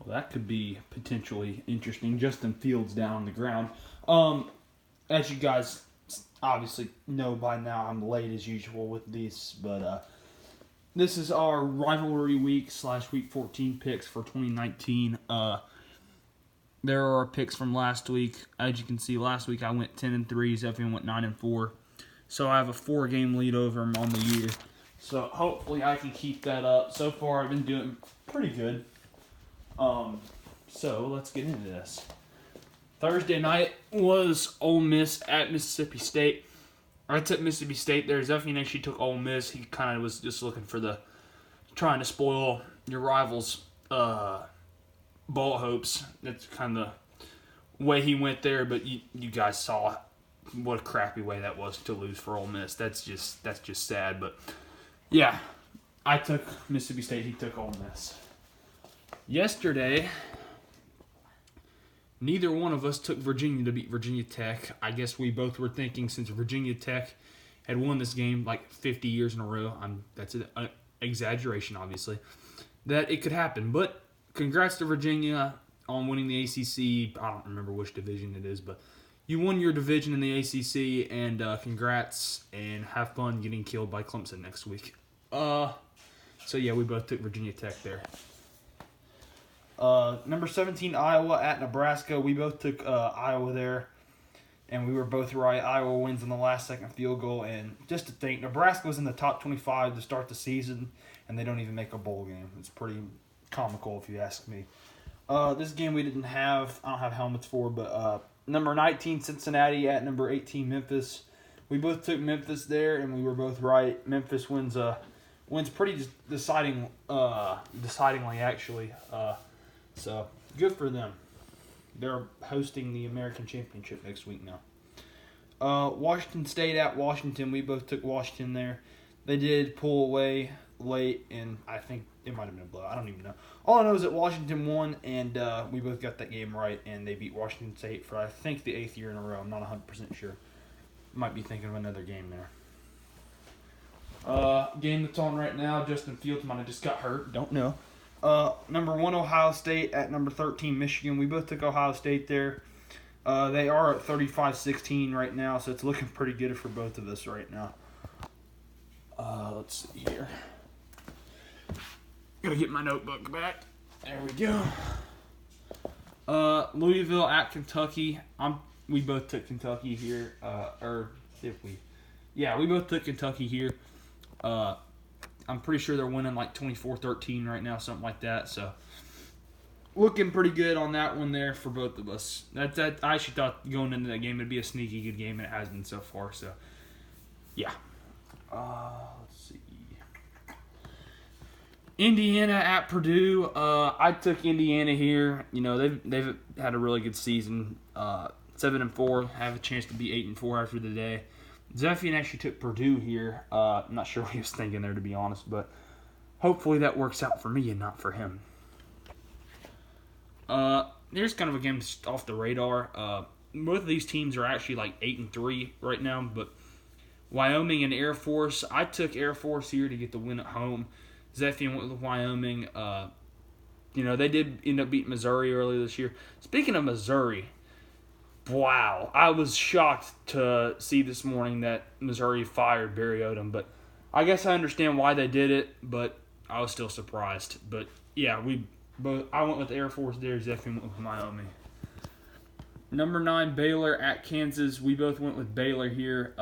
Well, that could be potentially interesting. Justin Fields down on the ground. As you guys obviously know by now, I'm late as usual with these, but this is our rivalry week / week 14 picks for 2019. There are our picks from last week. As you can see, last week I went 10-3. Zephian went 9-4. So I have a 4-game lead over him on the year. So hopefully I can keep that up. So far I've been doing pretty good. So let's get into this. Thursday night was Ole Miss at Mississippi State. I took Mississippi State there. Zephian actually took Ole Miss. He kind of was just looking for trying to spoil your rivals' ball hopes. That's kind of the way he went there. But you guys saw what a crappy way that was to lose for Ole Miss. That's just sad. But yeah, I took Mississippi State. He took Ole Miss. Yesterday, neither one of us took Virginia to beat Virginia Tech. I guess we both were thinking since Virginia Tech had won this game like 50 years in a row, that's an exaggeration obviously, that it could happen. But congrats to Virginia on winning the ACC. I don't remember which division it is, but you won your division in the ACC, and congrats, and have fun getting killed by Clemson next week. So yeah, we both took Virginia Tech there. Number 17, Iowa at Nebraska. We both took Iowa there, and we were both right. Iowa wins on the last-second field goal, and just to think, Nebraska was in the top 25 to start the season, and they don't even make a bowl game. It's pretty comical, if you ask me. This game we didn't have. I don't have helmets for, but number 19, Cincinnati at number 18, Memphis. We both took Memphis there, and we were both right. Memphis wins pretty decidingly, actually. So, good for them. They're hosting the American Championship next week now. Washington State at Washington. We both took Washington there. They did pull away late, and I think it might have been a blowout. I don't even know. All I know is that Washington won, and we both got that game right, and they beat Washington State for, I think, the 8th year in a row. I'm not 100% sure. Might be thinking of another game there. Game that's on right now, Justin Fields might have just got hurt. Don't know. Number 1, Ohio State at number 13, Michigan. We both took Ohio State there. They are at 35-16 right now, so it's looking pretty good for both of us right now. Let's see here. Gotta get my notebook back. There we go. Louisville at Kentucky. We both took Kentucky here. We both took Kentucky here. I'm pretty sure they're winning like 24-13 right now, something like that. So, looking pretty good on that one there for both of us. I actually thought going into that game it'd be a sneaky good game, and it has been so far. So, yeah. Let's see. Indiana at Purdue. I took Indiana here. You know, they've had a really good season. 7-4, have a chance to be 8-4 after the day. Zephian actually took Purdue here. I'm not sure what he was thinking there, to be honest, but hopefully that works out for me and not for him. Here's kind of a game just off the radar. Both of these teams are actually like 8-3 right now, but Wyoming and Air Force. I took Air Force here to get the win at home. Zephian went with Wyoming. They did end up beating Missouri earlier this year. Speaking of Missouri, wow, I was shocked to see this morning that Missouri fired Barry Odom, but I guess I understand why they did it, but I was still surprised. But yeah, I went with Air Force there, Zephian went with Wyoming. Number 9, Baylor at Kansas. We both went with Baylor here.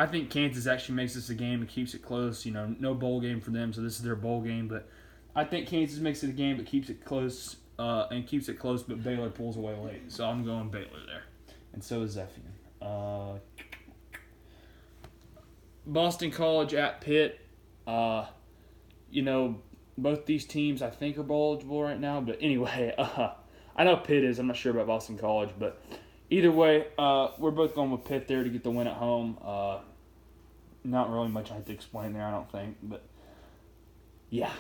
I think Kansas actually makes this a game and keeps it close. You know, no bowl game for them, so this is their bowl game. But I think Kansas makes it a game but keeps it close, but Baylor pulls away late. So I'm going Baylor there. And so is Zephian. Boston College at Pitt. Both these teams I think are bowl eligible right now. But anyway, I know Pitt is. I'm not sure about Boston College, but either way, we're both going with Pitt there to get the win at home. Not really much I have to explain there, I don't think, but yeah.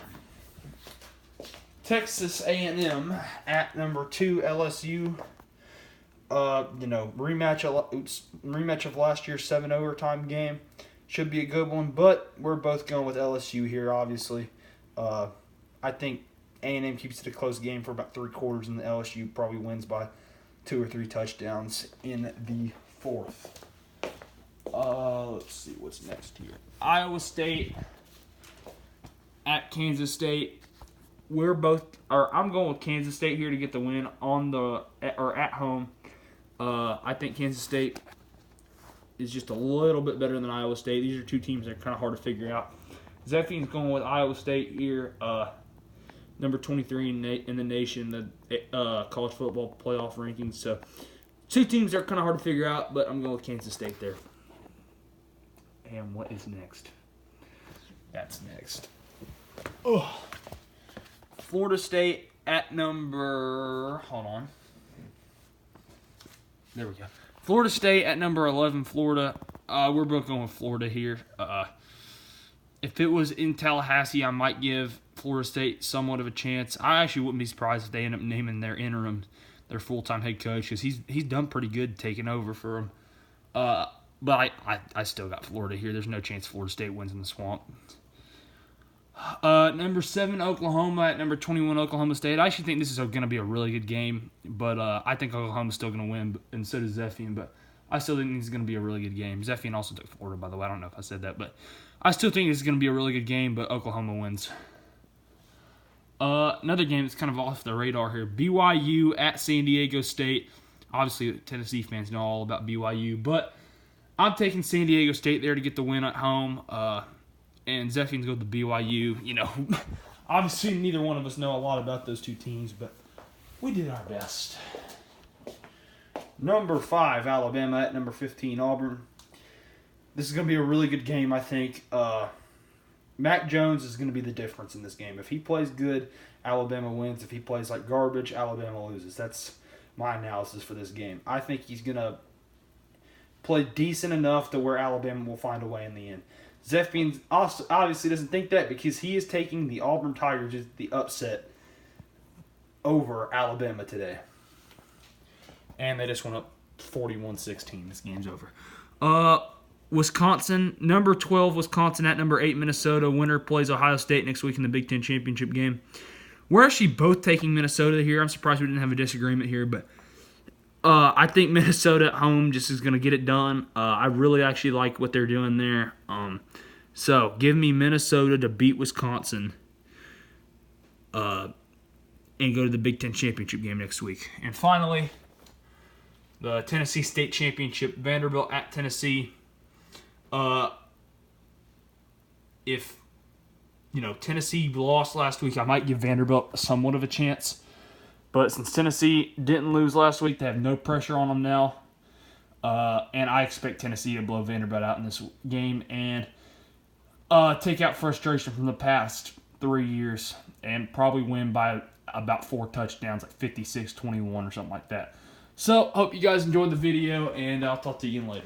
Texas A&M at number 2 LSU. Rematch of last year's 7 overtime game. Should be a good one, but we're both going with LSU here, obviously. I think A&M keeps it a close game for about 3/4, and the LSU probably wins by 2 or 3 touchdowns in the fourth. Let's see what's next here. Iowa State at Kansas State. I'm going with Kansas State here to get the win at home. I think Kansas State is just a little bit better than Iowa State. These are two teams that are kind of hard to figure out. Zephian's going with Iowa State here, number 23 in the nation, the college football playoff rankings. So, two teams that are kind of hard to figure out, but I'm going with Kansas State there. And what is next? That's next. Oh, Florida State at number. Hold on. There we go. Florida State at number 11. Florida. We're both going with Florida here. If it was in Tallahassee, I might give Florida State somewhat of a chance. I actually wouldn't be surprised if they end up naming their full-time head coach, because he's done pretty good taking over for them. But I still got Florida here. There's no chance Florida State wins in the Swamp. Number 7, Oklahoma at number 21, Oklahoma State. I actually think this is going to be a really good game, but I think Oklahoma's still going to win, and so does Zephian. But I still think this is going to be a really good game. Zephian also took Florida, by the way. I don't know if I said that, but I still think this is going to be a really good game, but Oklahoma wins. Another game that's kind of off the radar here. BYU at San Diego State. Obviously, Tennessee fans know all about BYU, but I'm taking San Diego State there to get the win at home. And Zephian's go to BYU. You know, obviously neither one of us know a lot about those two teams, but we did our best. Number 5, Alabama at number 15, Auburn. This is going to be a really good game, I think. Mac Jones is going to be the difference in this game. If he plays good, Alabama wins. If he plays like garbage, Alabama loses. That's my analysis for this game. I think he's going to play decent enough to where Alabama will find a way in the end. Zephian also obviously doesn't think that, because he is taking the Auburn Tigers, the upset, over Alabama today. And they just went up 41-16. This game's over. Wisconsin, number 12, Wisconsin at number 8, Minnesota. Winner plays Ohio State next week in the Big Ten Championship game. We're actually both taking Minnesota here. I'm surprised we didn't have a disagreement here, but I think Minnesota at home just is going to get it done. I really actually like what they're doing there. So give me Minnesota to beat Wisconsin and go to the Big Ten Championship game next week. And finally, the Tennessee State Championship, Vanderbilt at Tennessee. If Tennessee lost last week, I might give Vanderbilt somewhat of a chance. But since Tennessee didn't lose last week, they have no pressure on them now. And I expect Tennessee to blow Vanderbilt out in this game and take out frustration from the past 3 years and probably win by about 4 touchdowns, like 56-21 or something like that. So, hope you guys enjoyed the video, and I'll talk to you again later.